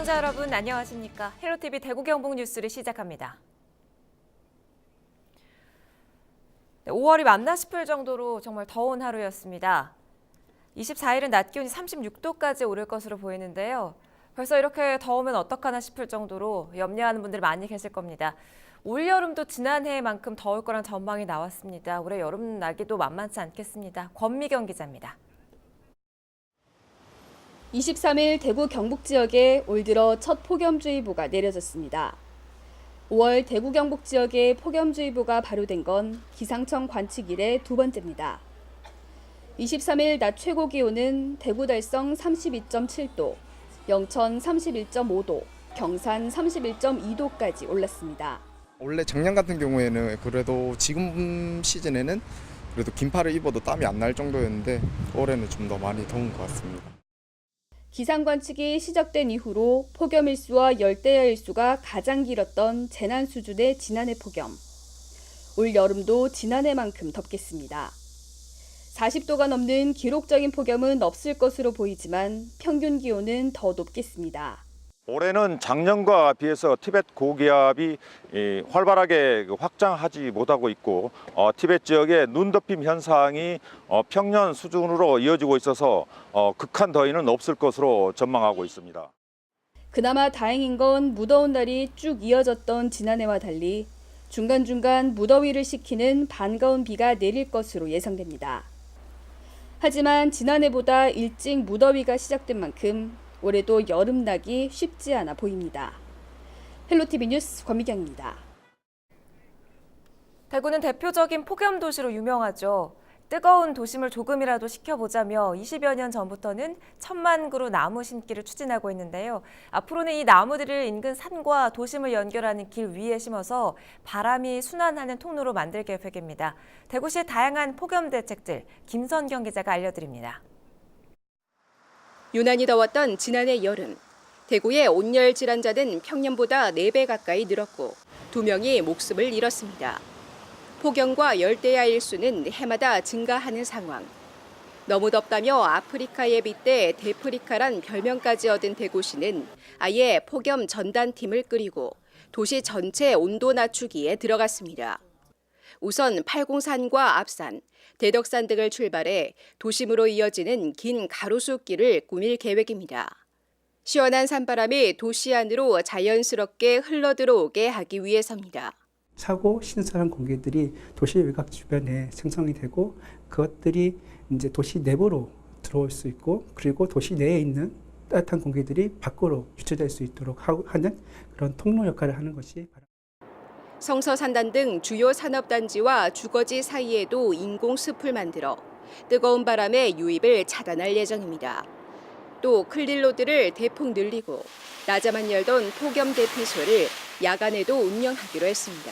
시청자 여러분 안녕하십니까? 헬로티비 대구 경북 뉴스를 시작합니다. 5월이 맞나 싶을 정도로 정말 더운 하루였습니다. 24일은 낮 기온이 36도까지 오를 것으로 보이는데요. 벌써 이렇게 더우면 어떡하나 싶을 정도로 염려하는 분들 많이 계실 겁니다. 올여름도 지난해만큼 더울 거란 전망이 나왔습니다. 올해 여름 나기도 만만치 않겠습니다. 권미경 기자입니다. 23일 대구 경북 지역에 올 들어 첫 폭염주의보가 내려졌습니다. 5월 대구 경북 지역에 폭염주의보가 발효된 건 기상청 관측 이래 두 번째입니다. 23일 낮 최고 기온은 대구 달성 32.7도, 영천 31.5도, 경산 31.2도까지 올랐습니다. 원래 작년 같은 경우에는 그래도 지금 시즌에는 그래도 긴팔을 입어도 땀이 안 날 정도였는데 올해는 좀 더 많이 더운 것 같습니다. 기상 관측이 시작된 이후로 폭염 일수와 열대야 일수가 가장 길었던 재난 수준의 지난해 폭염. 올 여름도 지난해만큼 덥겠습니다. 40도가 넘는 기록적인 폭염은 없을 것으로 보이지만 평균 기온은 더 높겠습니다. 올해는 작년과 비해서 티벳 고기압이 활발하게 확장하지 못하고 있고 티벳 지역의 눈덮임 현상이 평년 수준으로 이어지고 있어서 극한 더위는 없을 것으로 전망하고 있습니다. 그나마 다행인 건 무더운 날이 쭉 이어졌던 지난해와 달리 중간중간 무더위를 식히는 반가운 비가 내릴 것으로 예상됩니다. 하지만 지난해보다 일찍 무더위가 시작된 만큼 올해도 여름 나기 쉽지 않아 보입니다. 헬로티비 뉴스 권미경입니다. 대구는 대표적인 폭염 도시로 유명하죠. 뜨거운 도심을 조금이라도 식혀보자며 20여 년 전부터는 1,000만 그루 나무 심기를 추진하고 있는데요. 앞으로는 이 나무들을 인근 산과 도심을 연결하는 길 위에 심어서 바람이 순환하는 통로로 만들 계획입니다. 대구시의 다양한 폭염 대책들 김선경 기자가 알려드립니다. 유난히 더웠던 지난해 여름, 대구의 온열 질환자는 평년보다 4배 가까이 늘었고 2명이 목숨을 잃었습니다. 폭염과 열대야 일수는 해마다 증가하는 상황. 너무 덥다며 아프리카에 빗대 데프리카란 별명까지 얻은 대구시는 아예 폭염 전단팀을 꾸리고 도시 전체 온도 낮추기에 들어갔습니다. 우선 팔공산과 앞산, 대덕산 등을 출발해 도심으로 이어지는 긴 가로수길을 꾸밀 계획입니다. 시원한 산바람이 도시 안으로 자연스럽게 흘러들어오게 하기 위해서입니다. 차고 신선한 공기들이 도시 외곽 주변에 생성이 되고 그것들이 이제 도시 내부로 들어올 수 있고 그리고 도시 내에 있는 따뜻한 공기들이 밖으로 유출될 수 있도록 하는 그런 통로 역할을 하는 것이 바랍니다. 성서산단 등 주요 산업단지와 주거지 사이에도 인공숲을 만들어 뜨거운 바람의 유입을 차단할 예정입니다. 또 클릴로드를 대폭 늘리고 낮에만 열던 폭염 대피소를 야간에도 운영하기로 했습니다.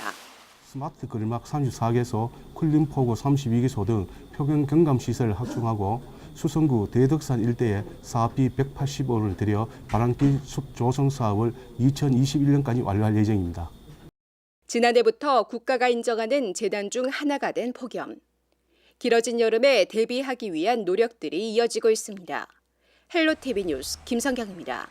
스마트 그릴막 34개소, 쿨림포구 32개소 등 표경 경감 시설을 확충하고 수성구 대덕산 일대에 사업비 180억원을 들여 바람길 숲 조성 사업을 2021년까지 완료할 예정입니다. 지난해부터 국가가 인정하는 재난 중 하나가 된 폭염. 길어진 여름에 대비하기 위한 노력들이 이어지고 있습니다. 헬로티비 뉴스 김성경입니다.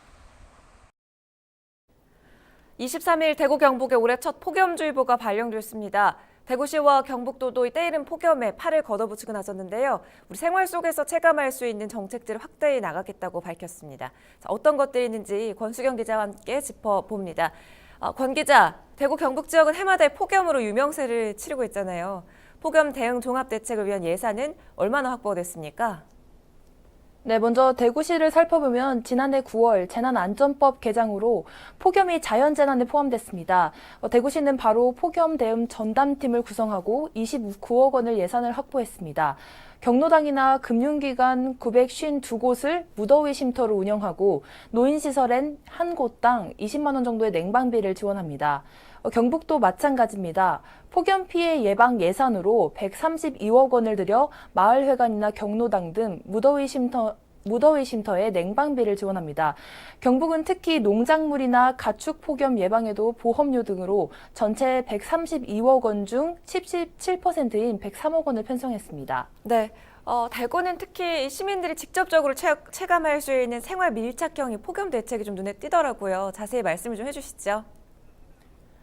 23일 대구 경북에 올해 첫 폭염주의보가 발령됐습니다. 대구시와 경북도도 때이른 폭염에 팔을 걷어붙이고 나섰는데요. 우리 생활 속에서 체감할 수 있는 정책들을 확대해 나가겠다고 밝혔습니다. 자, 어떤 것들이 있는지 권수경 기자와 함께 짚어봅니다. 권 기자, 대구 경북 지역은 해마다 폭염으로 유명세를 치르고 있잖아요. 폭염 대응 종합대책을 위한 예산은 얼마나 확보됐습니까? 네, 먼저 대구시를 살펴보면 지난해 9월 재난안전법 개정으로 폭염이 자연재난에 포함됐습니다. 대구시는 바로 폭염 대응 전담팀을 구성하고 29억 원을 예산을 확보했습니다. 경로당이나 금융기관 952곳을 무더위 쉼터로 운영하고 노인시설엔 한 곳당 20만 원 정도의 냉방비를 지원합니다. 경북도 마찬가지입니다. 폭염 피해 예방 예산으로 132억 원을 들여 마을회관이나 경로당 등 무더위 쉼터에 냉방비를 지원합니다. 경북은 특히 농작물이나 가축 폭염 예방에도 보험료 등으로 전체 132억 원 중 77%인 103억 원을 편성했습니다. 네, 대구는 특히 시민들이 직접적으로 체감할 수 있는 생활 밀착형의 폭염 대책이 좀 눈에 띄더라고요. 자세히 말씀을 좀 해주시죠.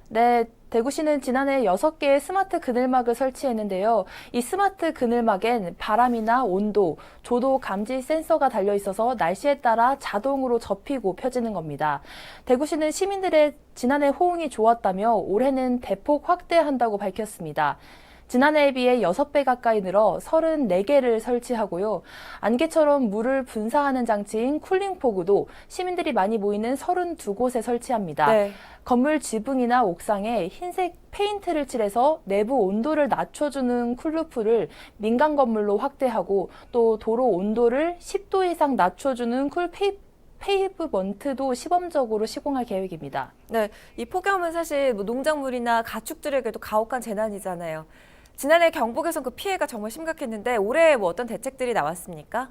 네, 대구시는 지난해 6개의 스마트 그늘막을 설치했는데요. 이 스마트 그늘막엔 바람이나 온도, 조도 감지 센서가 달려 있어서 날씨에 따라 자동으로 접히고 펴지는 겁니다. 대구시는 시민들의 지난해 호응이 좋았다며 올해는 대폭 확대한다고 밝혔습니다. 지난해에 비해 6배 가까이 늘어 34개를 설치하고요. 안개처럼 물을 분사하는 장치인 쿨링포구도 시민들이 많이 모이는 32곳에 설치합니다. 네. 건물 지붕이나 옥상에 흰색 페인트를 칠해서 내부 온도를 낮춰주는 쿨루프를 민간 건물로 확대하고 또 도로 온도를 10도 이상 낮춰주는 페이브먼트도 시범적으로 시공할 계획입니다. 네, 이 폭염은 사실 농작물이나 가축들에게도 가혹한 재난이잖아요. 지난해 경북에선 그 피해가 정말 심각했는데 올해 어떤 대책들이 나왔습니까?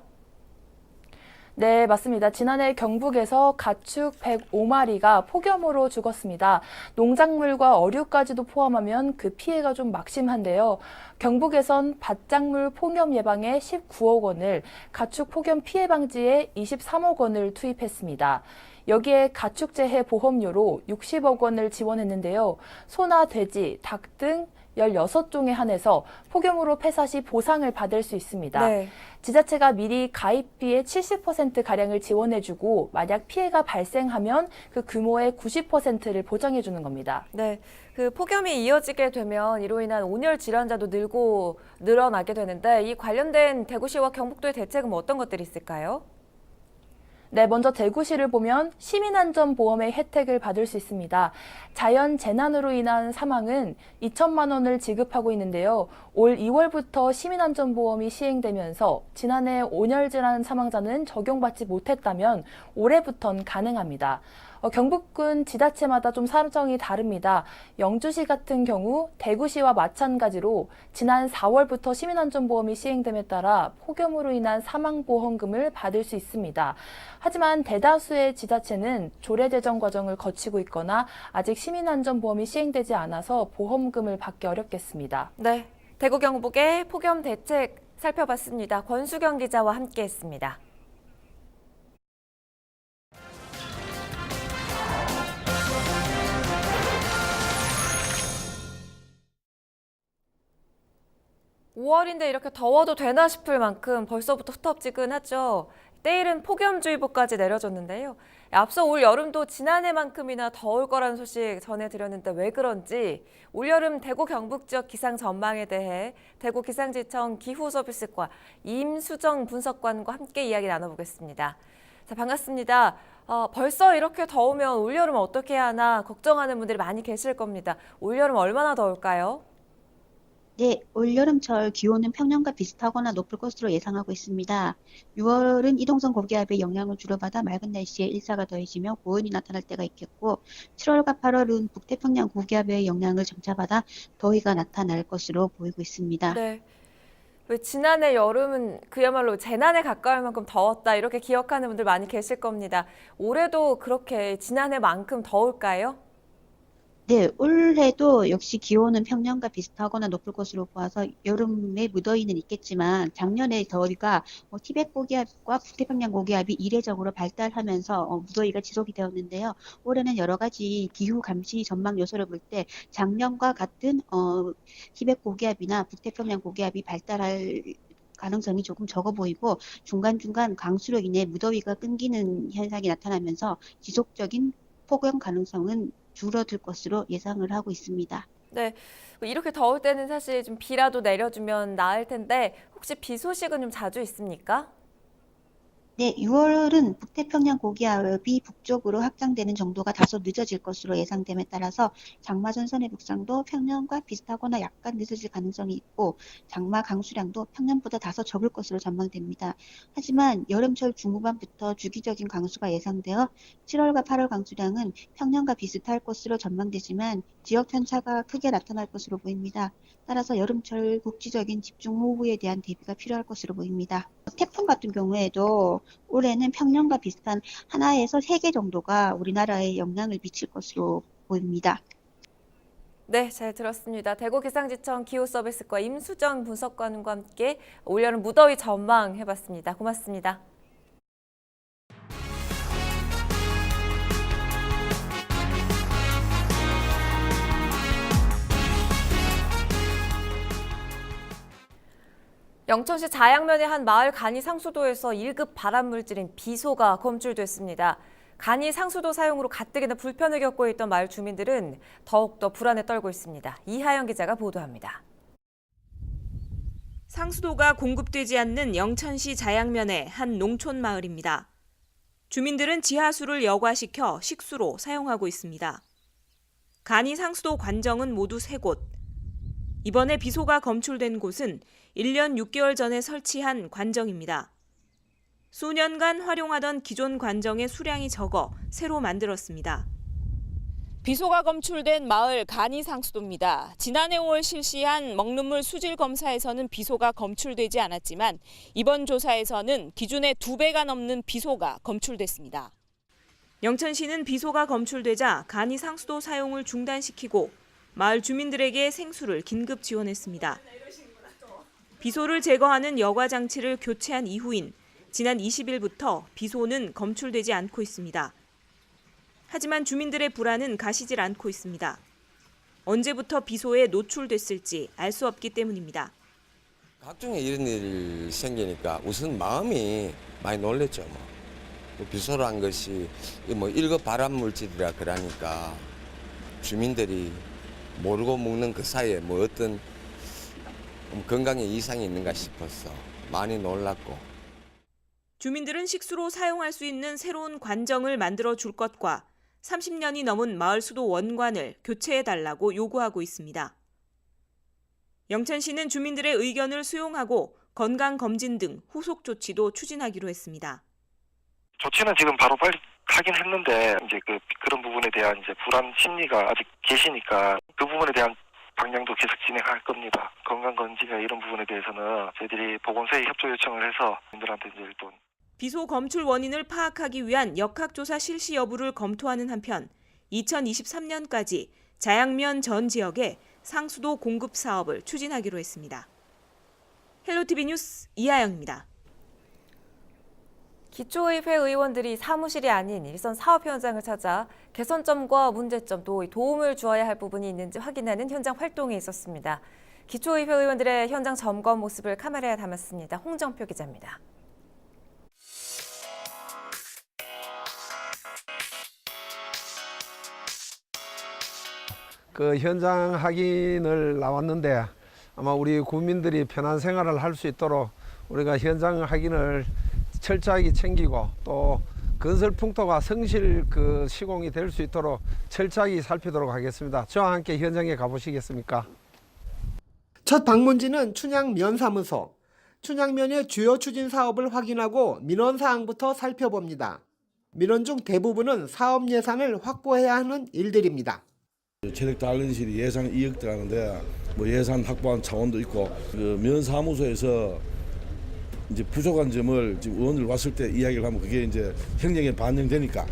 네, 맞습니다. 지난해 경북에서 가축 105마리가 폭염으로 죽었습니다. 농작물과 어류까지도 포함하면 그 피해가 좀 막심한데요. 경북에선 밭작물 폭염 예방에 19억 원을, 가축 폭염 피해 방지에 23억 원을 투입했습니다. 여기에 가축재해 보험료로 60억 원을 지원했는데요. 소나 돼지, 닭 등 16종에 한해서 폭염으로 폐사 시 보상을 받을 수 있습니다. 네. 지자체가 미리 가입비의 70%가량을 지원해주고 만약 피해가 발생하면 그 규모의 90%를 보장해주는 겁니다. 네, 그 폭염이 이어지게 되면 이로 인한 온열 질환자도 늘어나게 되는데 이 관련된 대구시와 경북도의 대책은 어떤 것들이 있을까요? 네, 먼저 대구시를 보면 시민안전보험의 혜택을 받을 수 있습니다. 자연 재난으로 인한 사망은 2천만 원을 지급하고 있는데요. 올 2월부터 시민안전보험이 시행되면서 지난해 온열질환 사망자는 적용받지 못했다면 올해부터는 가능합니다. 경북군 지자체마다 좀 사정이 다릅니다. 영주시 같은 경우 대구시와 마찬가지로 지난 4월부터 시민안전보험이 시행됨에 따라 폭염으로 인한 사망보험금을 받을 수 있습니다. 하지만 대다수의 지자체는 조례제정 과정을 거치고 있거나 아직 시민안전보험이 시행되지 않아서 보험금을 받기 어렵겠습니다. 네, 대구 경북의 폭염 대책 살펴봤습니다. 권수경 기자와 함께했습니다. (5월인데) 이렇게 더워도 되나 싶을 만큼 벌써부터 후텁지근하죠. 때이른 폭염주의보까지 내려졌는데요. 앞서 올 여름도 지난해만큼이나 더울 거라는 소식 전해드렸는데 왜 그런지 올여름 대구 경북 지역 기상 전망에 대해 대구 기상지청 기후서비스과 임수정 분석관과 함께 이야기 나눠보겠습니다. 자, 반갑습니다. 벌써 이렇게 더우면 올여름 어떻게 해야 하나 걱정하는 분들이 많이 계실 겁니다. 올여름 얼마나 더울까요? 네, 올여름철 기온은 평년과 비슷하거나 높을 것으로 예상하고 있습니다. 6월은 이동성 고기압의 영향을 주로 받아 맑은 날씨에 일사가 더해지며 고온이 나타날 때가 있겠고 7월과 8월은 북태평양 고기압의 영향을 점차받아 더위가 나타날 것으로 보이고 있습니다. 네. 왜 지난해 여름은 그야말로 재난에 가까울 만큼 더웠다 이렇게 기억하는 분들 많이 계실 겁니다. 올해도 그렇게 지난해만큼 더울까요? 네, 올해도 역시 기온은 평년과 비슷하거나 높을 것으로 보아서 여름에 무더위는 있겠지만 작년에 더위가 티벳 고기압과 북태평양 고기압이 이례적으로 발달하면서 무더위가 지속이 되었는데요. 올해는 여러 가지 기후 감시 전망 요소를 볼 때 작년과 같은 티벳 고기압이나 북태평양 고기압이 발달할 가능성이 조금 적어 보이고 중간중간 강수로 인해 무더위가 끊기는 현상이 나타나면서 지속적인 폭염 가능성은 줄어들 것으로 예상을 하고 있습니다. 네, 이렇게 더울 때는 사실 좀 비라도 내려주면 나을 텐데 혹시 비 소식은 좀 자주 있습니까? 네, 6월은 북태평양 고기압이 북쪽으로 확장되는 정도가 다소 늦어질 것으로 예상됨에 따라서 장마 전선의 북상도 평년과 비슷하거나 약간 늦어질 가능성이 있고 장마 강수량도 평년보다 다소 적을 것으로 전망됩니다. 하지만 여름철 중후반부터 주기적인 강수가 예상되어 7월과 8월 강수량은 평년과 비슷할 것으로 전망되지만 지역 편차가 크게 나타날 것으로 보입니다. 따라서 여름철 국지적인 집중호우에 대한 대비가 필요할 것으로 보입니다. 태풍 같은 경우에도 올해는 평년과 비슷한 하나에서 3개 정도가 우리나라에 영향을 미칠 것으로 보입니다. 네, 잘 들었습니다. 대구 기상지청 기후서비스과 임수정 분석관과 함께 올여름 무더위 전망해봤습니다. 고맙습니다. 영천시 자양면의 한 마을 간이 상수도에서 1급 발암물질인 비소가 검출됐습니다. 간이 상수도 사용으로 가뜩이나 불편을 겪고 있던 마을 주민들은 더욱더 불안에 떨고 있습니다. 이하영 기자가 보도합니다. 상수도가 공급되지 않는 영천시 자양면의 한 농촌 마을입니다. 주민들은 지하수를 여과시켜 식수로 사용하고 있습니다. 간이 상수도 관정은 모두 3곳. 이번에 비소가 검출된 곳은 1년 6개월 전에 설치한 관정입니다. 수년간 활용하던 기존 관정의 수량이 적어 새로 만들었습니다. 비소가 검출된 마을 간이 상수도입니다. 지난해 5월 실시한 먹는물 수질 검사에서는 비소가 검출되지 않았지만 이번 조사에서는 기준의 2배가 넘는 비소가 검출됐습니다. 영천시는 비소가 검출되자 간이 상수도 사용을 중단시키고 마을 주민들에게 생수를 긴급 지원했습니다. 비소를 제거하는 여과 장치를 교체한 이후인 지난 20일부터 비소는 검출되지 않고 있습니다. 하지만 주민들의 불안은 가시질 않고 있습니다. 언제부터 비소에 노출됐을지 알 수 없기 때문입니다. 각종의 이런 일이 생기니까 우선 마음이 많이 놀랬죠. 비소란 것이 1급 발암 물질이라 그러니까 주민들이 모르고 먹는 그 사이에 어떤 건강에 이상이 있는가 싶어서 많이 놀랐고. 주민들은 식수로 사용할 수 있는 새로운 관정을 만들어 줄 것과 30년이 넘은 마을 수도 원관을 교체해달라고 요구하고 있습니다. 영천시는 주민들의 의견을 수용하고 건강검진 등 후속 조치도 추진하기로 했습니다. 조치는 지금 바로 빨리 하긴 했는데 이제 그런 부분에 대한 이제 불안 심리가 아직 계시니까 그 부분에 대한 방향도 계속 진행할 겁니다. 건강검진이나 이런 부분에 대해서는 저희들이 보건소에 협조 요청을 해서 분들한테 이제 또 비소 검출 원인을 파악하기 위한 역학조사 실시 여부를 검토하는 한편 2023년까지 자양면 전 지역에 상수도 공급 사업을 추진하기로 했습니다. 헬로티비 뉴스 이하영입니다. 기초의회 의원들이 사무실이 아닌 일선 사업 현장을 찾아 개선점과 문제점 또 도움을 주어야 할 부분이 있는지 확인하는 현장 활동이 있었습니다. 기초의회 의원들의 현장 점검 모습을 카메라에 담았습니다. 홍정표 기자입니다. 그 현장 확인을 나왔는데 아마 우리 국민들이 편한 생활을 할 수 있도록 우리가 현장 확인을 철저하게 챙기고 또 건설 풍토가 성실 시공이 될 수 있도록 철저하게 살피도록 하겠습니다. 저와 함께 현장에 가보시겠습니까? 첫 방문지는 춘향면사무소. 춘향면의 주요 추진 사업을 확인하고 민원 사항부터 살펴봅니다. 민원 중 대부분은 사업 예산을 확보해야 하는 일들입니다. 체력 단련실이 예산 2억 들어가는데 예산 확보한 차원도 있고 면사무소에서 이제 부족한 점을 지금 의원들 왔을 때 이야기를 하면 그게 이제 행정에 반영되니까.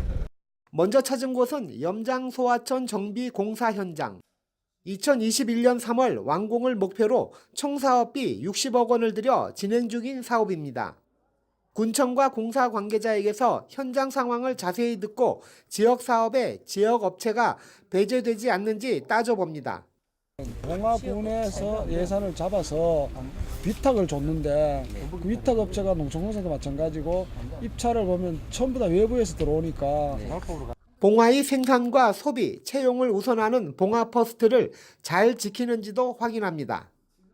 먼저 찾은 곳은 염장 소하천 정비 공사 현장. 2021년 3월 완공을 목표로 총 사업비 60억 원을 들여 진행 중인 사업입니다. 군청과 공사 관계자에게서 현장 상황을 자세히 듣고 지역 사업에 지역 업체가 배제되지 않는지 따져봅니다. 봉화군에서 예산을 잡아서 위탁을 줬는데 그 위탁 업체가 농촌공사도 마찬가지고 입찰을 보면 전부 다 외부에서 들어오니까 봉화의 생산과 소비, 채용을 우선하는 봉화퍼스트를 잘 지키는지도 확인합니다.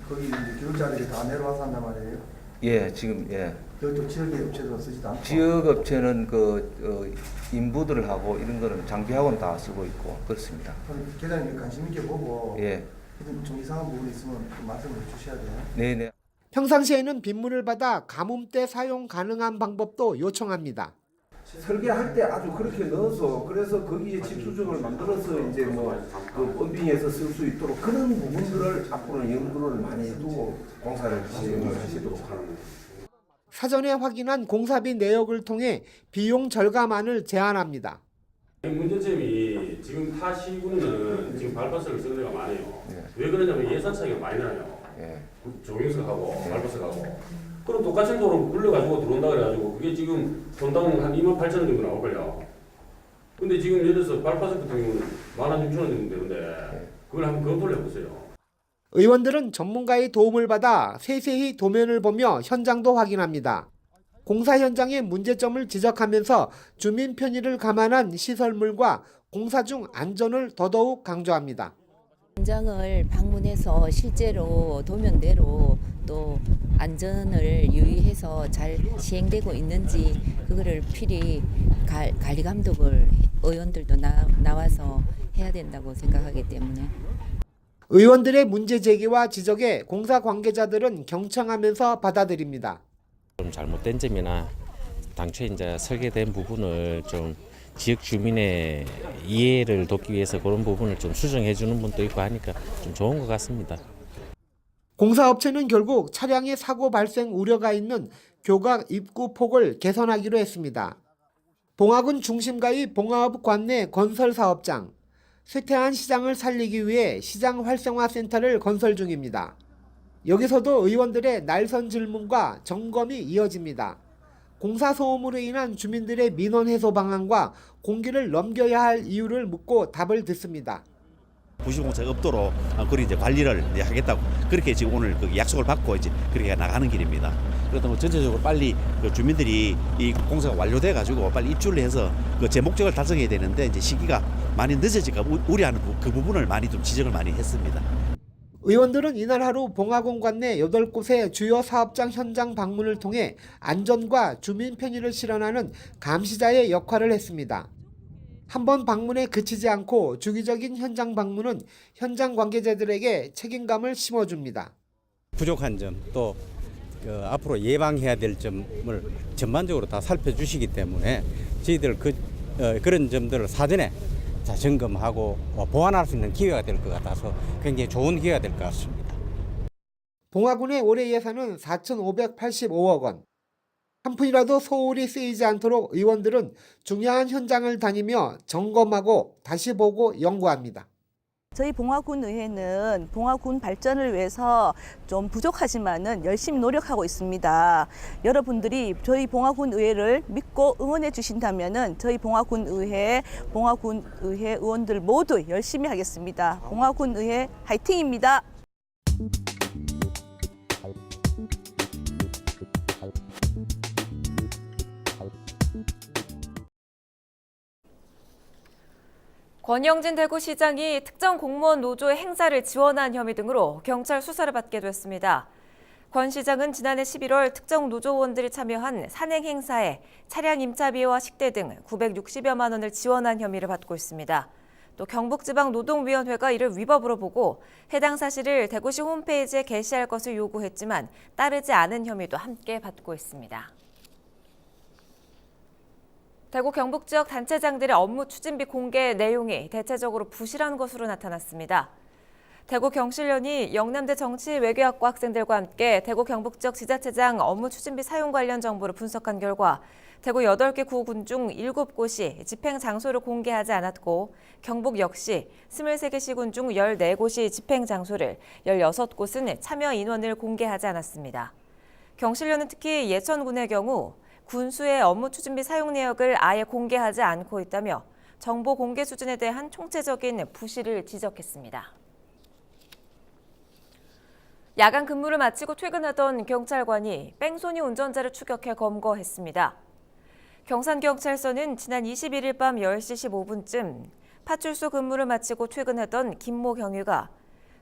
거기 이제 기술자들이 다 내려와서 한단 말이에요? 예, 지금 예. 여기도 지역의 업체도 쓰지도 않고. 지역 업체는 인부들을 하고 이런 거는 장비학원 다 쓰고 있고 그렇습니다. 계장님 관심 있게 보고. 예. 좀 이상한 부분이 있으면 좀 말씀을 주셔야 돼요. 네네. 평상시에는 빈물을 받아 가뭄때 사용 가능한 방법도 요청합니다. 설계할 때 아주 그렇게 넣어서 그래서 거기에 집수정을 만들어서 이제 펌핑해서 쓸 수 있도록 그런 부분들을 앞으로는 연구를 많이 두고 공사를 진행을 하시도록 합니다. 사전에 확인한 공사비 내역을 통해 비용 절감안을 제안합니다. 문제점이 아니 지금 타 시군은 지금 발파스를 쓰는 데가 많아요. 왜 그러냐면 예산 차이가 많이 나요. 정유석하고 발파스하고. 그럼 똑같은 돈을 굴려가지고 들어온다 그래가지고 그게 지금 돈당 한 28,000원 정도 나올걸요. 근데 지금 예를 들어서 발파스 같은 경우는 16,000원 정도 되는데 그걸 한번 검토를 해보세요. 의원들은 전문가의 도움을 받아 세세히 도면을 보며 현장도 확인합니다. 공사 현장의 문제점을 지적하면서 주민 편의를 감안한 시설물과 공사 중 안전을 더더욱 강조합니다. 현장을 방문해서 실제로 도면대로 또 안전을 유의해서 잘 시행되고 있는지 그거를 필히 관리 감독을 의원들도 나와서 해야 된다고 생각하기 때문에 의원들의 문제 제기와 지적에 공사 관계자들은 경청하면서 받아들입니다. 좀 잘못된 점이나 당초에 이제 설계된 부분을 좀 지역 주민의 이해를 돕기 위해서 그런 부분을 좀 수정해 주는 분도 있고 하니까 좀 좋은 것 같습니다. 공사업체는 결국 차량의 사고 발생 우려가 있는 교각 입구 폭을 개선하기로 했습니다. 봉화군 중심가의 봉화읍 관내 건설 사업장, 쇠퇴한 시장을 살리기 위해 시장 활성화 센터를 건설 중입니다. 여기서도 의원들의 날선 질문과 점검이 이어집니다. 공사 소음으로 인한 주민들의 민원 해소 방안과 공기를 넘겨야 할 이유를 묻고 답을 듣습니다. 부실공사가 없도록 그리 이제 관리를 하겠다고 그렇게 지금 오늘 그 약속을 받고 이제 그렇게 나가는 길입니다. 그래서 뭐 전체적으로 빨리 그 주민들이 이 공사가 완료돼 가지고 빨리 입주를 해서 그 제 목적을 달성해야 되는데 이제 시기가 많이 늦어질까 우려하는 그 부분을 많이 좀 지적을 많이 했습니다. 의원들은 이날 하루 봉화군 관내 8곳의 주요 사업장 현장 방문을 통해 안전과 주민 편의를 실현하는 감시자의 역할을 했습니다. 한 번 방문에 그치지 않고 주기적인 현장 방문은 현장 관계자들에게 책임감을 심어줍니다. 부족한 점 또 앞으로 예방해야 될 점을 전반적으로 다 살펴주시기 때문에 저희들 그런 점들을 사전에 점검하고 보완할 수 있는 기회가 될 것 같아서 굉장히 좋은 기회가 될 것 같습니다. 봉화군의 올해 예산은 4,585억 원. 한 푼이라도 소홀히 쓰이지 않도록 의원들은 중요한 현장을 다니며 점검하고 다시 보고 연구합니다. 저희 봉화군 의회는 봉화군 발전을 위해서 좀 부족하지만은 열심히 노력하고 있습니다. 여러분들이 저희 봉화군 의회를 믿고 응원해 주신다면은 저희 봉화군 의회 의원들 모두 열심히 하겠습니다. 봉화군 의회 화이팅입니다. 권영진 대구시장이 특정 공무원 노조의 행사를 지원한 혐의 등으로 경찰 수사를 받게 됐습니다. 권 시장은 지난해 11월 특정 노조원들이 참여한 산행 행사에 차량 임차비와 식대 등 960여만 원을 지원한 혐의를 받고 있습니다. 또 경북지방노동위원회가 이를 위법으로 보고 해당 사실을 대구시 홈페이지에 게시할 것을 요구했지만 따르지 않은 혐의도 함께 받고 있습니다. 대구 경북 지역 단체장들의 업무 추진비 공개 내용이 대체적으로 부실한 것으로 나타났습니다. 대구 경실련이 영남대 정치외교학과 학생들과 함께 대구 경북 지역 지자체장 업무 추진비 사용 관련 정보를 분석한 결과 대구 8개 구군 중 7곳이 집행 장소를 공개하지 않았고 경북 역시 23개 시군 중 14곳이 집행 장소를, 16곳은 참여 인원을 공개하지 않았습니다. 경실련은 특히 예천군의 경우 군수의 업무 추진비 사용 내역을 아예 공개하지 않고 있다며 정보 공개 수준에 대한 총체적인 부실을 지적했습니다. 야간 근무를 마치고 퇴근하던 경찰관이 뺑소니 운전자를 추격해 검거했습니다. 경산경찰서는 지난 21일 밤 10시 15분쯤 파출소 근무를 마치고 퇴근하던 김모 경위가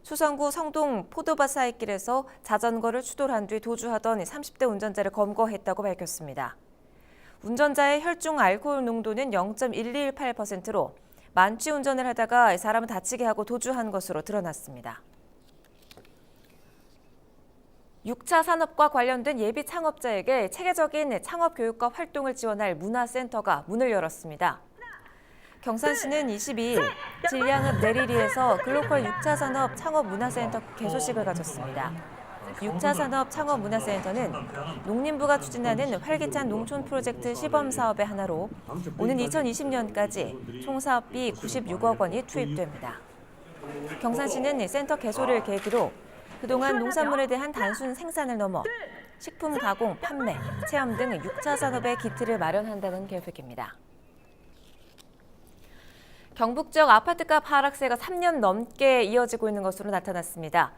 수성구 성동 포도밭 사이길에서 자전거를 추돌한 뒤 도주하던 30대 운전자를 검거했다고 밝혔습니다. 운전자의 혈중 알코올 농도는 0.118%로 만취 운전을 하다가 사람을 다치게 하고 도주한 것으로 드러났습니다. 6차 산업과 관련된 예비 창업자에게 체계적인 창업 교육과 활동을 지원할 문화센터가 문을 열었습니다. 경산시는 22일 진량읍 내리리에서 글로컬 6차 산업 창업 문화센터 개소식을 가졌습니다. 6차 산업 창업 문화센터는 농림부가 추진하는 활기찬 농촌 프로젝트 시범 사업의 하나로 오는 2020년까지 총 사업비 96억 원이 투입됩니다. 경산시는 센터 개소를 계기로 그동안 농산물에 대한 단순 생산을 넘어 식품 가공, 판매, 체험 등 6차 산업의 기틀을 마련한다는 계획입니다. 경북 지역 아파트값 하락세가 3년 넘게 이어지고 있는 것으로 나타났습니다.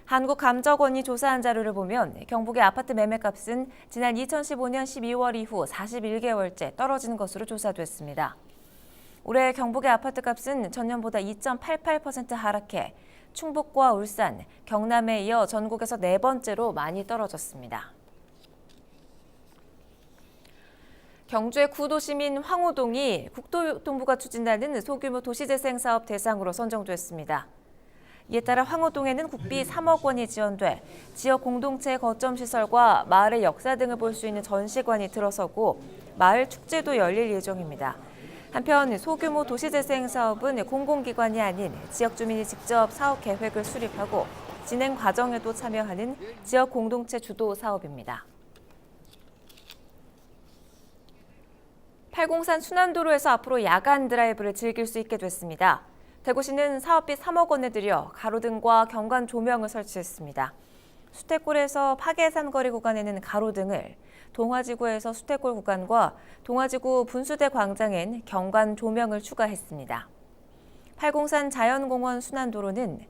한국감정원이 조사한 자료를 보면 경북의 아파트 매매값은 지난 2015년 12월 이후 41개월째 떨어지는 것으로 조사됐습니다. 올해 경북의 아파트값은 전년보다 2.88% 하락해 충북과 울산, 경남에 이어 전국에서 네 번째로 많이 떨어졌습니다. 경주의 구도시민 황호동이 국토교통부가 추진하는 소규모 도시재생 사업 대상으로 선정됐습니다. 이에 따라 황호동에는 국비 3억 원이 지원돼 지역 공동체 거점 시설과 마을의 역사 등을 볼 수 있는 전시관이 들어서고 마을 축제도 열릴 예정입니다. 한편 소규모 도시재생 사업은 공공기관이 아닌 지역 주민이 직접 사업 계획을 수립하고 진행 과정에도 참여하는 지역 공동체 주도 사업입니다. 팔공산 순환도로에서 앞으로 야간 드라이브를 즐길 수 있게 됐습니다. 대구시는 사업비 3억 원을 들여 가로등과 경관 조명을 설치했습니다. 수태골에서 파계산거리 구간에는 가로등을, 동화지구에서 수태골 구간과 동화지구 분수대 광장엔 경관 조명을 추가했습니다. 팔공산 자연공원 순환도로는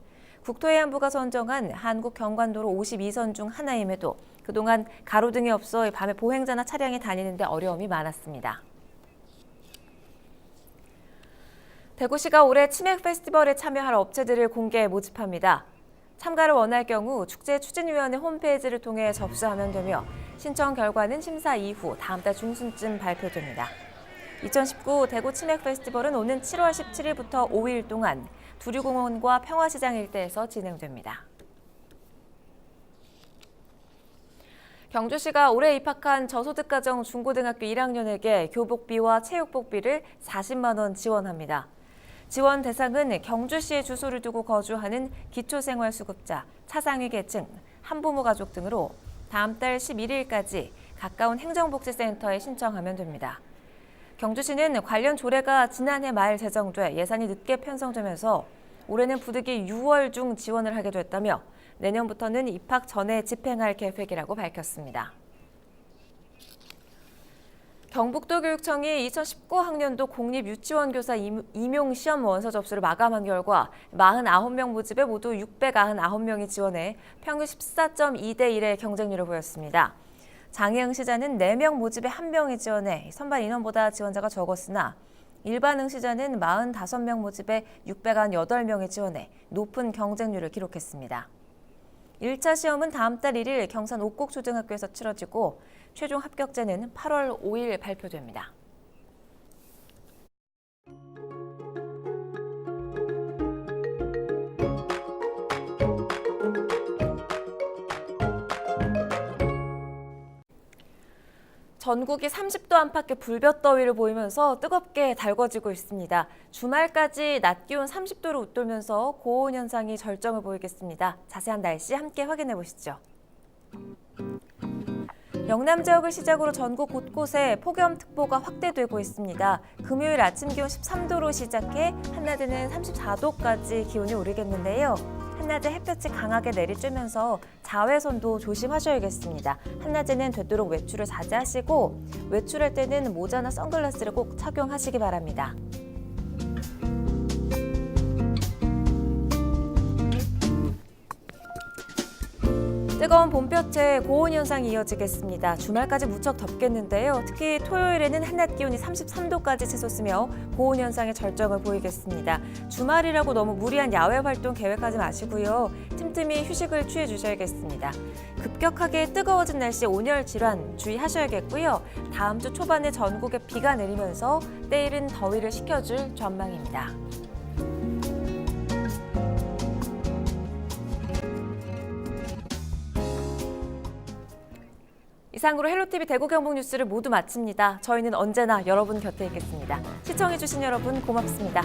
국토해안부가 선정한 한국 경관도로 52선 중 하나임에도 그동안 가로등이 없어 밤에 보행자나 차량이 다니는 데 어려움이 많았습니다. 대구시가 올해 치맥 페스티벌에 참여할 업체들을 공개 모집합니다. 참가를 원할 경우 축제 추진위원회 홈페이지를 통해 접수하면 되며 신청 결과는 심사 이후 다음 달 중순쯤 발표됩니다. 2019 대구 치맥 페스티벌은 오는 7월 17일부터 5일 동안 두류공원과 평화시장 일대에서 진행됩니다. 경주시가 올해 입학한 저소득가정 중고등학교 1학년에게 교복비와 체육복비를 40만 원 지원합니다. 지원 대상은 경주시에 주소를 두고 거주하는 기초생활수급자, 차상위 계층, 한부모 가족 등으로 다음 달 11일까지 가까운 행정복지센터에 신청하면 됩니다. 경주시는 관련 조례가 지난해 말 제정돼 예산이 늦게 편성되면서 올해는 부득이 6월 중 지원을 하게 됐다며 내년부터는 입학 전에 집행할 계획이라고 밝혔습니다. 경북도교육청이 2019학년도 공립유치원교사 임용시험 원서 접수를 마감한 결과 49명 모집에 모두 699명이 지원해 평균 14.2대 1의 경쟁률을 보였습니다. 장애응시자는 4명 모집에 1명이 지원해 선발 인원보다 지원자가 적었으나 일반 응시자는 45명 모집에 698명이 지원해 높은 경쟁률을 기록했습니다. 1차 시험은 다음 달 1일 경산 옥곡초등학교에서 치러지고 최종 합격자는 8월 5일 발표됩니다. 전국이 30도 안팎의 불볕더위를 보이면서 뜨겁게 달궈지고 있습니다. 주말까지 낮 기온 30도를 웃돌면서 고온 현상이 절정을 보이겠습니다. 자세한 날씨 함께 확인해 보시죠. 영남 지역을 시작으로 전국 곳곳에 폭염특보가 확대되고 있습니다. 금요일 아침 기온 13도로 시작해 한낮에는 34도까지 기온이 오르겠는데요. 한낮에 햇볕이 강하게 내리쬐면서 자외선도 조심하셔야겠습니다. 한낮에는 되도록 외출을 자제하시고 외출할 때는 모자나 선글라스를 꼭 착용하시기 바랍니다. 뜨거운 봄볕에 고온 현상이 이어지겠습니다. 주말까지 무척 덥겠는데요. 특히 토요일에는 한낮 기온이 33도까지 치솟으며 고온 현상의 절정을 보이겠습니다. 주말이라고 너무 무리한 야외 활동 계획하지 마시고요. 틈틈이 휴식을 취해 주셔야겠습니다. 급격하게 뜨거워진 날씨 온열 질환 주의하셔야겠고요. 다음 주 초반에 전국에 비가 내리면서 때이른 더위를 식혀줄 전망입니다. 이상으로 헬로티비 대구 경북 뉴스를 모두 마칩니다. 저희는 언제나 여러분 곁에 있겠습니다. 시청해주신 여러분 고맙습니다.